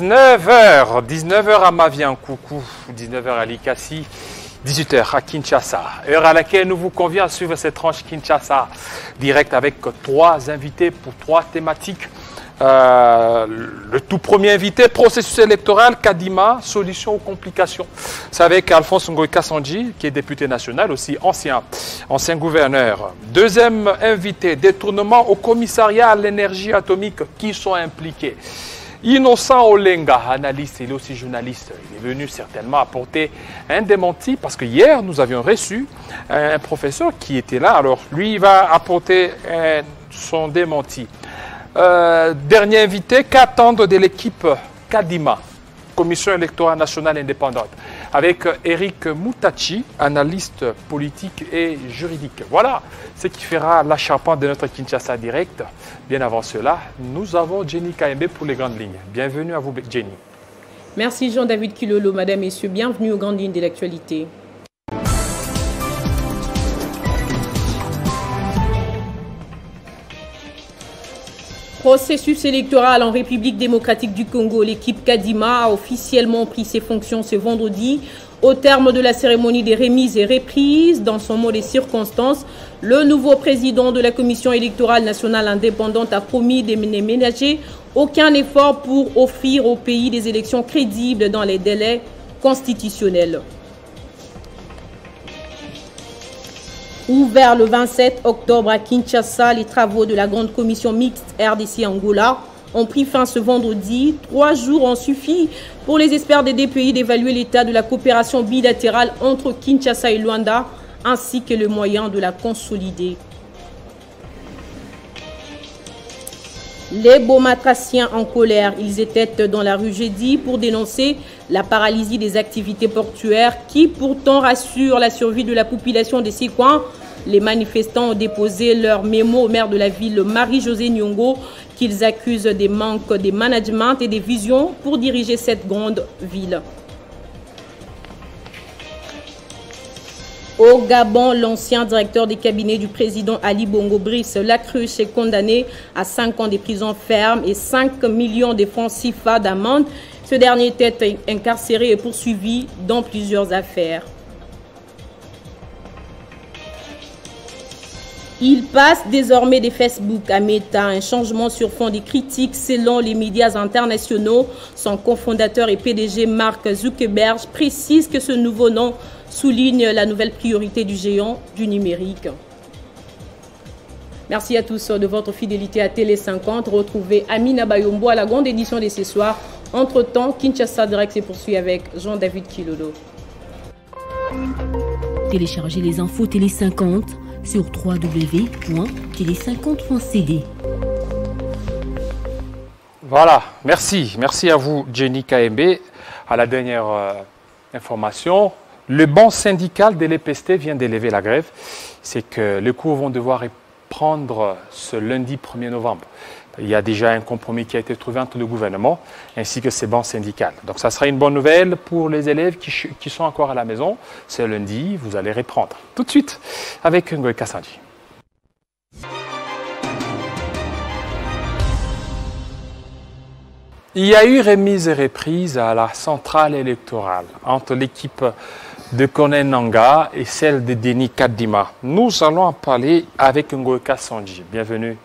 19 heures à Mavian-Coucou, 19 heures à Likasi, 18 heures à Kinshasa. Heure à laquelle nous vous convions à suivre cette tranche Kinshasa direct avec 3 invités pour 3 thématiques. Le tout premier invité, processus électoral, Kadima, solution aux complications. C'est avec Alphonse Ngoï Kassanji, qui est député national, aussi ancien gouverneur. Deuxième invité, détournement au commissariat à l'énergie atomique, qui sont impliqués. Innocent Olenga, analyste, il est aussi journaliste. Il est venu certainement apporter un démenti parce que hier, nous avions reçu un professeur qui était là. Alors, lui, il va apporter son démenti. Dernier invité, qu'attendre de l'équipe Kadima, Commission électorale nationale indépendante, avec Eric Moutachi, analyste politique et juridique. Voilà ce qui fera la charpente de notre Kinshasa Direct. Bien avant cela, nous avons Jenny Kaembe pour les grandes lignes. Bienvenue à vous, Jenny. Merci Jean-David Kilolo, Madame, Messieurs. Bienvenue aux grandes lignes de l'actualité. Processus électoral en République démocratique du Congo. L'équipe Kadima a officiellement pris ses fonctions ce vendredi. Au terme de la cérémonie des remises et reprises, dans son mot des circonstances, le nouveau président de la Commission électorale nationale indépendante a promis de ne ménager aucun effort pour offrir au pays des élections crédibles dans les délais constitutionnels. Ouvert le 27 octobre à Kinshasa, les travaux de la grande commission mixte RDC-Angola ont pris fin ce vendredi. 3 jours ont suffi pour les experts des 2 pays d'évaluer l'état de la coopération bilatérale entre Kinshasa et Luanda, ainsi que le moyen de la consolider. Les Baumatraciens en colère, ils étaient dans la rue jeudi pour dénoncer la paralysie des activités portuaires qui pourtant rassure la survie de la population de ces coins. Les manifestants ont déposé leur mémo au maire de la ville, Marie-Josée Nyongo, qu'ils accusent des manques de management et des visions pour diriger cette grande ville. Au Gabon, l'ancien directeur des cabinets du président Ali Bongo Brice Lacruche est condamné à 5 ans de prison ferme et 5 millions de francs CFA d'amende. Ce dernier était incarcéré et poursuivi dans plusieurs affaires. Il passe désormais de Facebook à Meta, un changement sur fond des critiques selon les médias internationaux. Son cofondateur et PDG Mark Zuckerberg précise que ce nouveau nom souligne la nouvelle priorité du géant du numérique. Merci à tous de votre fidélité à Télé 50. Retrouvez Amina Bayombo à la grande édition de ce soir. Entre-temps, Kinshasa Direct se poursuit avec Jean-David Kilolo. Téléchargez les infos Télé 50 sur www.tele50.cd. Voilà, merci. Merci à vous, Jenny Kaembe. À la dernière information, le banc syndical de l'EPST vient d'élever la grève. C'est que les cours vont devoir reprendre ce lundi 1er novembre. Il y a déjà un compromis qui a été trouvé entre le gouvernement ainsi que ces bancs syndicales. Donc ça sera une bonne nouvelle pour les élèves qui sont encore à la maison. C'est lundi, vous allez reprendre. Tout de suite avec Ngoï Kassanji. Il y a eu remise et reprise à la centrale électorale entre l'équipe de Corneille Nangaa et celle de Denis Kadima. Nous allons en parler avec Ngoï Kassanji. Bienvenue.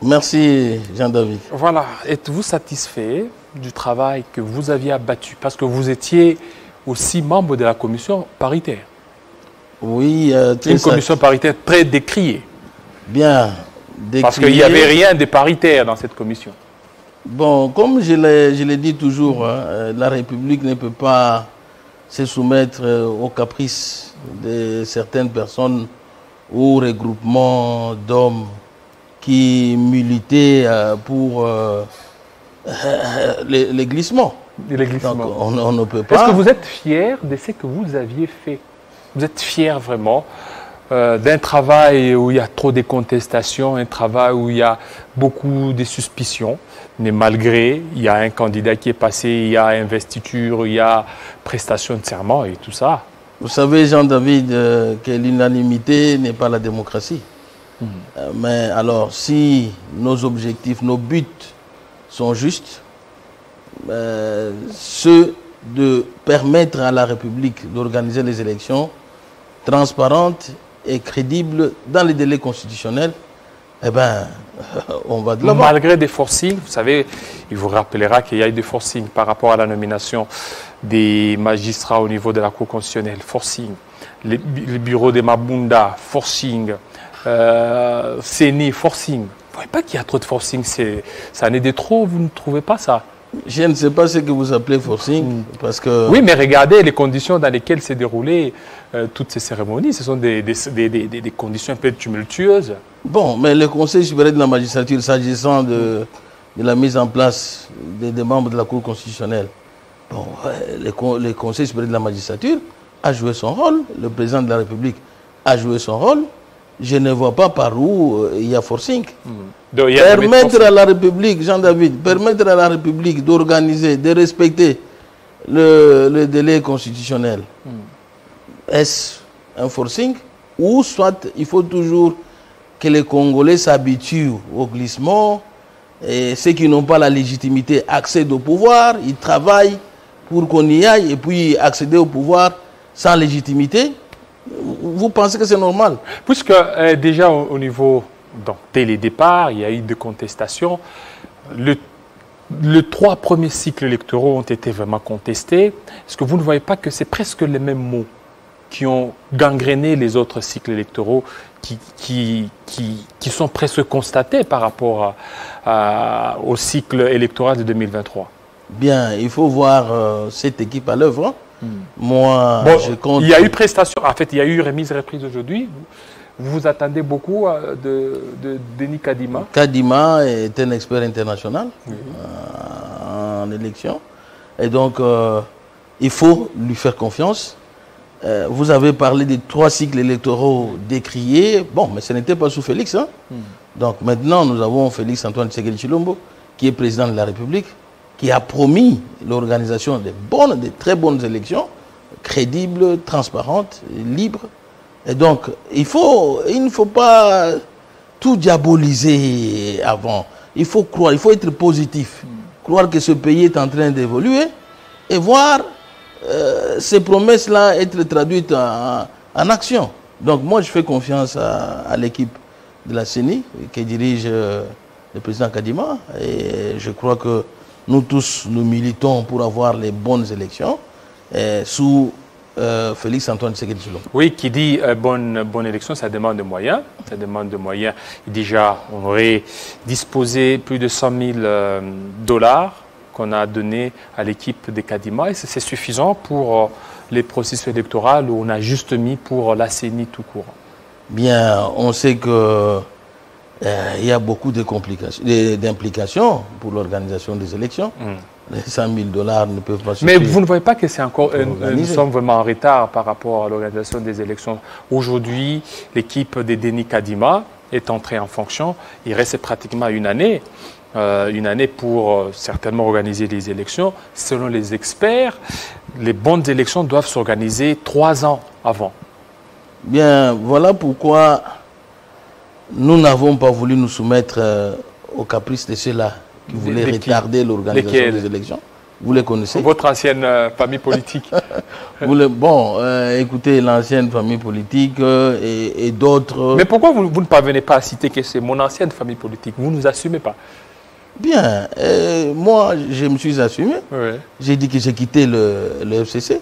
Merci Jean-David. Voilà, êtes-vous satisfait du travail que vous aviez abattu? Parce que vous étiez aussi membre de la commission paritaire. Oui, une commission paritaire très décriée. Bien décriée. Parce qu'il n'y avait rien de paritaire dans cette commission. Bon, comme je l'ai dit toujours, la République ne peut pas se soumettre aux caprices de certaines personnes ou regroupements d'hommes qui militaient pour les glissements. Donc, on ne peut pas. Est-ce que vous êtes fier de ce que vous aviez fait? Vous êtes fier vraiment d'un travail où il y a trop de contestations, un travail où il y a beaucoup de suspicions, mais malgré, il y a un candidat qui est passé, il y a investiture, il y a prestation de serment et tout ça. Vous savez, Jean-David, que l'unanimité n'est pas la démocratie. Mais alors, si nos objectifs, nos buts sont justes, ceux de permettre à la République d'organiser les élections transparentes et crédibles dans les délais constitutionnels, eh bien, on va de l'avant. Malgré des forcings, vous savez, il vous rappellera qu'il y a eu des forcings par rapport à la nomination des magistrats au niveau de la Cour constitutionnelle, forcing, les bureaux de Mabunda, forcing, CENI, forcing. Vous ne voyez pas qu'il y a trop de forcing, ça en est de trop, vous ne trouvez pas ça? Je ne sais pas ce que vous appelez forcing, parce que... Oui, mais regardez les conditions dans lesquelles s'est déroulées toutes ces cérémonies. Ce sont des conditions un peu tumultueuses. Bon, mais le Conseil supérieur de la magistrature, s'agissant de la mise en place des membres de la Cour constitutionnelle, bon, le Conseil supérieur de la magistrature a joué son rôle, le président de la République a joué son rôle. Je ne vois pas par où il y a forcing. Donc, permettre à la République, Jean-David, permettre à la République d'organiser, de respecter le délai constitutionnel, est-ce un forcing? Ou soit il faut toujours que les Congolais s'habituent au glissement, et ceux qui n'ont pas la légitimité accèdent au pouvoir, ils travaillent pour qu'on y aille, et puis accéder au pouvoir sans légitimité. Vous pensez que c'est normal? Puisque déjà au niveau, donc, dès les départs, il y a eu des contestations. Les 3 premiers cycles électoraux ont été vraiment contestés. Est-ce que vous ne voyez pas que c'est presque les mêmes mots qui ont gangréné les autres cycles électoraux qui sont presque constatés par rapport au cycle électoral de 2023? Bien, il faut voir cette équipe à l'œuvre. Moi, bon, je compte... Il y a eu prestation, en fait, il y a eu remise-reprise aujourd'hui. Vous vous attendez beaucoup de Denis Kadima? Kadima est un expert international en élection. Et donc, il faut lui faire confiance. Vous avez parlé des 3 cycles électoraux décriés. Bon, mais ce n'était pas sous Félix. Hein? Donc maintenant, nous avons Félix Antoine Tshisekedi Tshilombo, qui est président de la République, qui a promis l'organisation de très bonnes élections, crédibles, transparentes, libres. Et donc, il ne faut pas tout diaboliser avant. Il faut croire, il faut être positif. Croire que ce pays est en train d'évoluer et voir ces promesses-là être traduites en action. Donc moi, je fais confiance à l'équipe de la CENI, qui dirige le président Kadima. Et je crois que nous tous, nous militons pour avoir les bonnes élections sous Félix Antoine Tshisekedi Tshilombo. Oui, qui dit bonne élection, ça demande de moyens. Ça demande de moyens. Déjà, on aurait disposé plus de 100 000 $ qu'on a donné à l'équipe de Kadima. Et c'est suffisant pour les processus électoraux où on a juste mis pour la CENI tout court. Bien, on sait que il y a beaucoup de complications, d'implications pour l'organisation des élections. Les 100 000 $ ne peuvent pas suffire. Mais vous ne voyez pas que c'est encore nous sommes vraiment en retard par rapport à l'organisation des élections. Aujourd'hui, l'équipe de Denis Kadima est entrée en fonction. Il reste pratiquement une année pour certainement organiser les élections. Selon les experts, les bonnes élections doivent s'organiser 3 ans avant. Bien, voilà pourquoi nous n'avons pas voulu nous soumettre aux caprices de ceux-là qui voulaient retarder l'organisation des élections. Vous les connaissez? Votre ancienne famille politique. Écoutez, l'ancienne famille politique et d'autres... Mais pourquoi vous ne parvenez pas à citer que c'est mon ancienne famille politique? Vous ne nous assumez pas? Bien, moi, je me suis assumé. Oui. J'ai dit que j'ai quitté le FCC.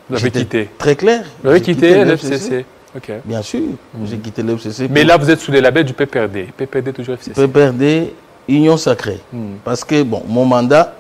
Vous avez quitté? Très clair. Vous avez quitté le FCC? Okay. Bien sûr, j'ai quitté le FCC. Mais là, vous êtes sous les labels du PPRD. PPRD toujours FCC. PPRD, Union Sacrée. Parce que, bon, mon mandat,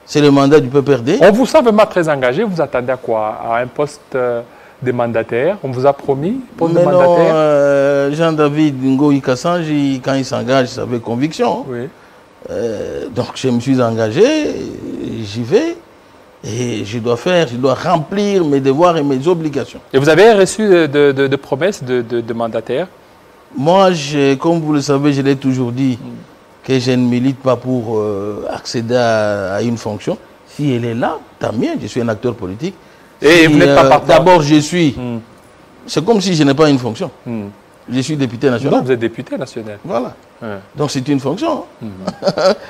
c'est le mandat du PPRD. On vous sent vraiment très engagé. Vous attendez à quoi? À un poste de mandataire? On vous a promis poste de mandataire? Non, Jean-David Ngo Kassanji, quand il s'engage, c'est avec conviction. Oui. Donc, je me suis engagé, j'y vais. Et je dois remplir mes devoirs et mes obligations. Et vous avez reçu de promesses de mandataire? Moi, comme vous le savez, je l'ai toujours dit, que je ne milite pas pour accéder à une fonction. Si elle est là, tant mieux, je suis un acteur politique. Et vous n'êtes pas partant? D'abord, je suis... C'est comme si je n'ai pas une fonction. Je suis député national. Donc vous êtes député national. Voilà. Ouais. Donc c'est une fonction.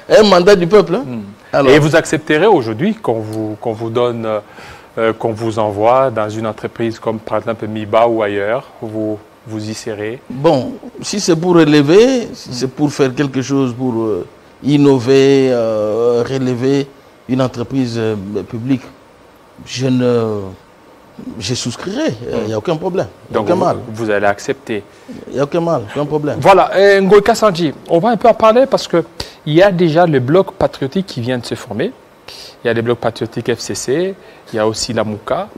Un mandat du peuple. Hein. Alors, et vous accepterez aujourd'hui qu'on vous donne, qu'on vous envoie dans une entreprise comme par exemple MIBA ou ailleurs, où vous y serez? bon, si c'est pour relever, si c'est pour faire quelque chose, pour innover, relever une entreprise publique, je souscrirai. Il n'y a aucun problème. Il n'y a Donc aucun mal. vous allez accepter. Il n'y a aucun mal, aucun problème. Voilà, Ngoï Kassanji, on va un peu en parler parce qu'il y a déjà le bloc patriotique qui vient de se former. Il y a les blocs patriotiques FCC, il y a aussi la MOUCA.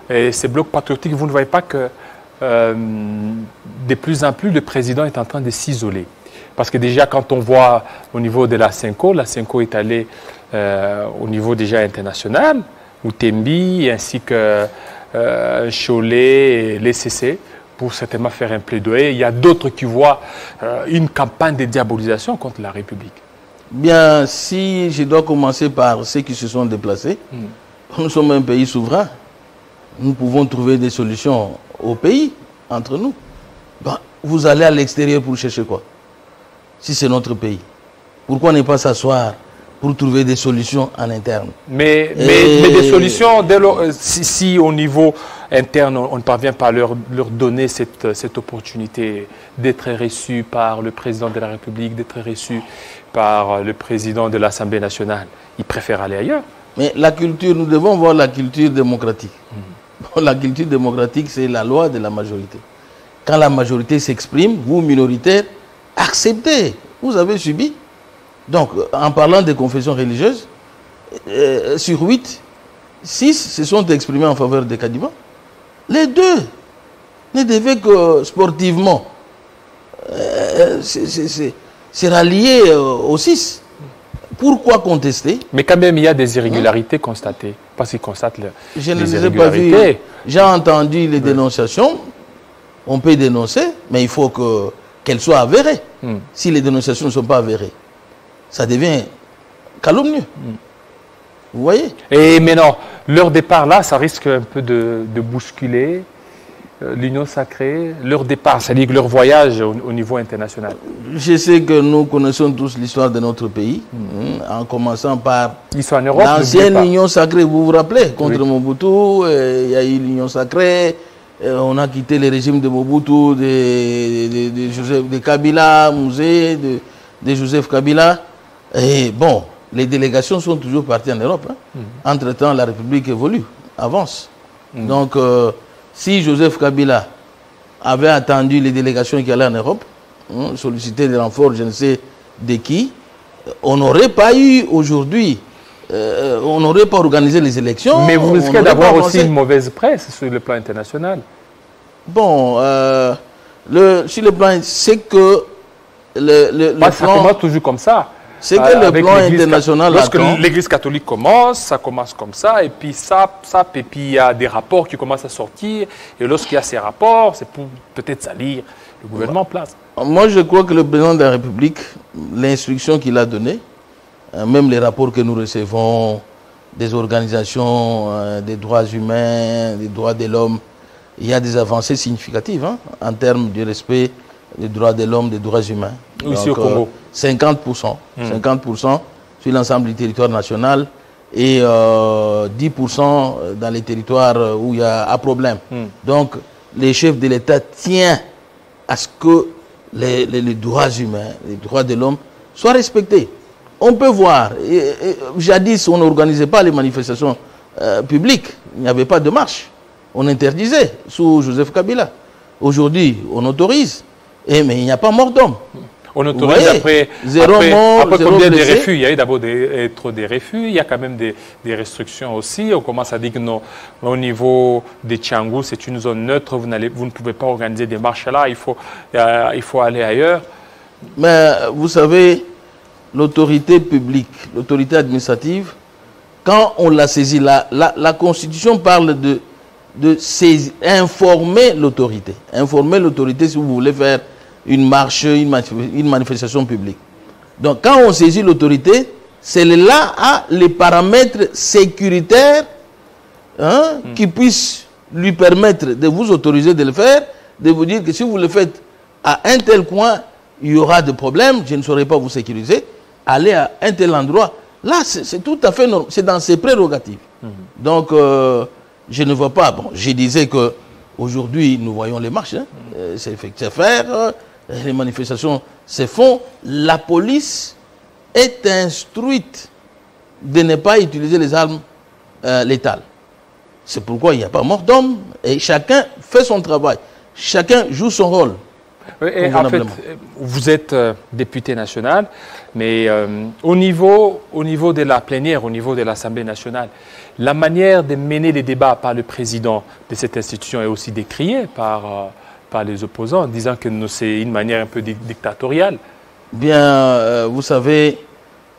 Et ces blocs patriotiques, vous ne voyez pas que de plus en plus le président est en train de s'isoler. Parce que déjà, quand on voit au niveau de la CENCO est allée au niveau déjà international, où Tembi ainsi que Cholet et l'ECC, pour certainement faire un plaidoyer. Il y a d'autres qui voient une campagne de diabolisation contre la République. Bien, si je dois commencer par ceux qui se sont déplacés, nous sommes un pays souverain. Nous pouvons trouver des solutions au pays, entre nous. Ben, vous allez à l'extérieur pour chercher quoi? Si c'est notre pays. Pourquoi ne pas s'asseoir pour trouver des solutions en interne? Mais des solutions, si au niveau interne, on ne parvient pas à leur donner cette opportunité d'être reçu par le président de la République, d'être reçu par le président de l'Assemblée nationale, ils préfèrent aller ailleurs. Mais la culture, nous devons voir la culture démocratique. La culture démocratique, c'est la loi de la majorité. Quand la majorité s'exprime, vous, minoritaires, acceptez. Vous avez subi. Donc, en parlant des confessions religieuses, sur 8, 6 se sont exprimés en faveur de Kadima. Les deux ne devaient que sportivement se rallier aux 6. Pourquoi contester? Mais quand même, il y a des irrégularités constatées. Parce qu'ils constatent je ne les les ai pas vues. irrégularités. J'ai entendu les dénonciations. On peut dénoncer, mais il faut qu'elles soient avérées. Si les dénonciations ne sont pas avérées, ça devient calomnieux. Vous voyez? Et maintenant, leur départ là, ça risque un peu de bousculer l'Union sacrée, leur départ, c'est-à-dire leur voyage au niveau international. Je sais que nous connaissons tous l'histoire de notre pays, en commençant par l'ancienne Union sacrée, vous vous rappelez, contre Mobutu, il y a eu l'Union sacrée, on a quitté le régime de Mobutu, de Kabila, Mouzé, de Joseph Kabila. Et bon, les délégations sont toujours parties en Europe. Entre-temps, la République évolue, avance. Donc, si Joseph Kabila avait attendu les délégations qui allaient en Europe, solliciter des renforts, je ne sais de qui, on n'aurait pas eu aujourd'hui, on n'aurait pas organisé les élections. Mais vous risquez d'avoir aussi une mauvaise presse sur le plan international. Bon, sur le plan, c'est que ça commence toujours comme ça. C'est que le plan international... Lorsque l'Église catholique commence, ça commence comme ça, et puis et puis il y a des rapports qui commencent à sortir, et lorsqu'il y a ces rapports, c'est pour peut-être salir le gouvernement en place. Moi, je crois que le président de la République, l'instruction qu'il a donnée, même les rapports que nous recevons des organisations des droits humains, des droits de l'homme, il y a des avancées significatives en termes de respect des droits de l'homme, des droits humains. Ici au Congo. 50%. 50% sur l'ensemble du territoire national et 10% dans les territoires où il y a un problème. Donc, les chefs de l'État tiennent à ce que les droits humains, les droits de l'homme soient respectés. On peut voir, jadis, on n'organisait pas les manifestations publiques. Il n'y avait pas de marche. On interdisait sous Joseph Kabila. Aujourd'hui, on autorise. Mais il n'y a pas mort d'homme. On autorise après combien de refus? Il y a eu d'abord trop de refus, il y a quand même des restrictions aussi. On commence à dire que non, au niveau de Tchangou, c'est une zone neutre, vous ne pouvez pas organiser des marches là, il faut aller ailleurs. Mais vous savez, l'autorité publique, l'autorité administrative, quand on l'a saisie, la Constitution parle de informer l'autorité. Informer l'autorité si vous voulez faire une marche, une manifestation publique. Donc, quand on saisit l'autorité, c'est là les paramètres sécuritaires qui puissent lui permettre de vous autoriser de le faire, de vous dire que si vous le faites à un tel coin, il y aura des problèmes, je ne saurais pas vous sécuriser, allez à un tel endroit. Là, c'est tout à fait normal, c'est dans ses prérogatives. Donc, je ne vois pas. Bon, je disais qu'aujourd'hui, nous voyons les marches, hein, c'est faire, les manifestations se font. La police est instruite de ne pas utiliser les armes létales. C'est pourquoi il n'y a pas mort d'homme et chacun fait son travail. Chacun joue son rôle. Et en fait, vous êtes député national, mais au niveau de la plénière, au niveau de l'Assemblée nationale, la manière de mener les débats par le président de cette institution est aussi décriée par les opposants, en disant que c'est une manière un peu dictatoriale. Bien, vous savez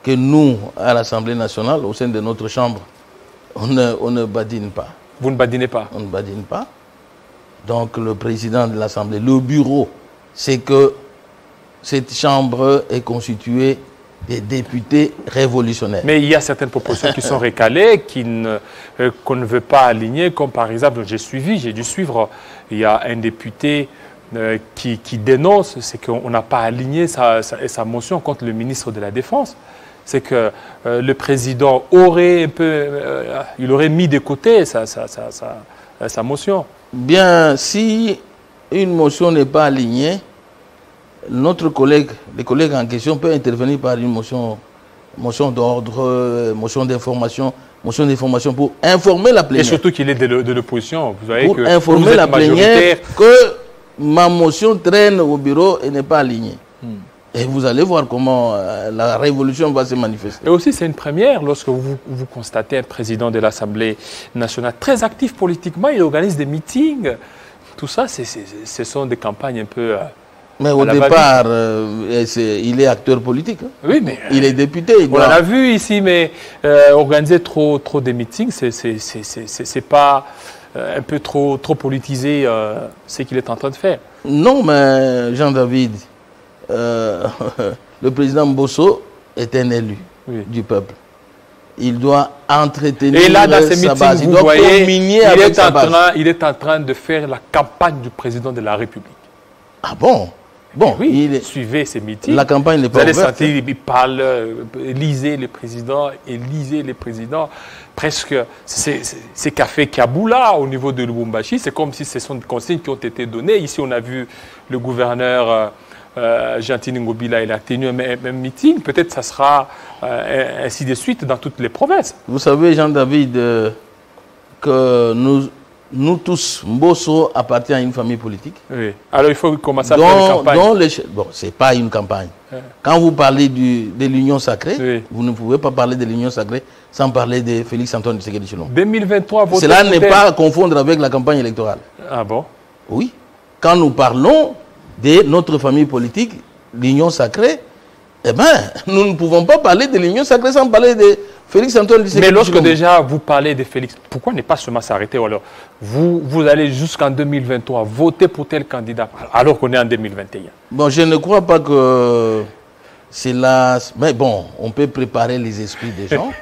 que nous, à l'Assemblée nationale, au sein de notre chambre, on ne badine pas. Vous ne badinez pas? On ne badine pas. Donc le président de l'Assemblée, le bureau, c'est que cette chambre est constituée des députés révolutionnaires. Mais il y a certaines propositions qui sont recalées, qu'on ne veut pas aligner, comme par exemple, j'ai dû suivre, il y a un député qui dénonce, c'est qu'on n'a pas aligné sa motion contre le ministre de la Défense. C'est que le président aurait un peu, il aurait mis de côté sa motion. Bien, si une motion n'est pas alignée, notre collègue, les collègues en question peuvent intervenir par une motion d'ordre, motion d'information pour informer la plénière. Et surtout qu'il est de l'opposition. Vous voyez pour informer la plénière que ma motion traîne au bureau et n'est pas alignée. Et vous allez voir comment la révolution va se manifester. Et aussi, c'est une première lorsque vous constatez un président de l'Assemblée nationale très actif politiquement, il organise des meetings. Tout ça, ce sont des campagnes un peu... mais au départ, il est acteur politique. Hein. Oui, mais... il est député. On l'a vu ici, mais organiser trop des meetings, c'est pas un peu trop politisé ce qu'il est en train de faire. Non, mais Jean-David... le président Mbosso est un élu du peuple. Il doit entretenir et là, dans ces sa base. Meetings, Il doit communier avec sa base. Il est en train de faire la campagne du président de la République. Ah bon? Bon, oui, suivez ces meetings. La campagne n'est pas ouverte. Vous allez sentir, il parle, lisez le président. Presque, c'est café Kaboula au niveau de Lubumbashi. C'est comme si ce sont des consignes qui ont été données. Ici, on a vu le gouverneur... Jean-Tini Ngobila, il a tenu un meeting, peut-être ça sera ainsi de suite dans toutes les provinces. Vous savez, Jean-David, que nous tous, Mbosso appartient à une famille politique. Oui. Alors il faut commencer à faire une campagne. Bon, ce n'est pas une campagne. Quand vous parlez de l'Union sacrée, vous ne pouvez pas parler de l'Union sacrée sans parler de Félix-Antoine Tshisekedi Tshilombo. 2023, cela n'est pas à confondre avec la campagne électorale. Ah bon? Oui. Quand nous parlons de notre famille politique, l'Union sacrée, eh bien, nous ne pouvons pas parler de l'Union sacrée sans parler de Félix-Antoine Tshisekedi. Mais lorsque déjà vous parlez de Félix, pourquoi ne pas seulement s'arrêter? Alors, vous allez jusqu'en 2023 voter pour tel candidat, alors qu'on est en 2021. Bon, je ne crois pas que c'est là... Mais bon, on peut préparer les esprits des gens.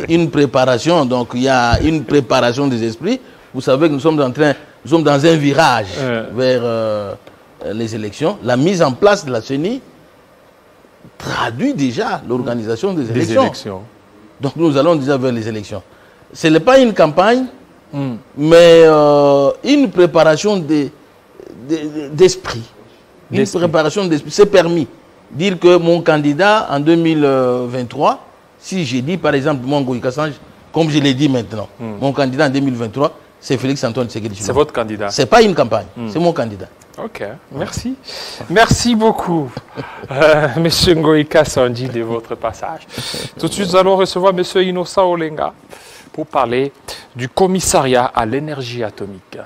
Une préparation, donc il y a une préparation des esprits. Vous savez que nous sommes dans un virage vers... les élections. La mise en place de la CENI traduit déjà l'organisation des élections. Donc nous allons déjà vers les élections. Ce n'est pas une campagne, mais une préparation d'esprit. Une préparation d'esprit. C'est permis. Dire que mon candidat en 2023, si j'ai dit par exemple mon Ngoïka Sange, comme je l'ai dit maintenant, mon candidat en 2023, c'est Félix-Antoine Tshisekedi Tshilombo. C'est votre candidat? Ce n'est pas une campagne, c'est mon candidat. Ok, merci. Merci beaucoup, Monsieur Ngoïka Sandji, de votre passage. Tout de suite, nous allons recevoir Monsieur Innocent Olenga pour parler du commissariat à l'énergie atomique.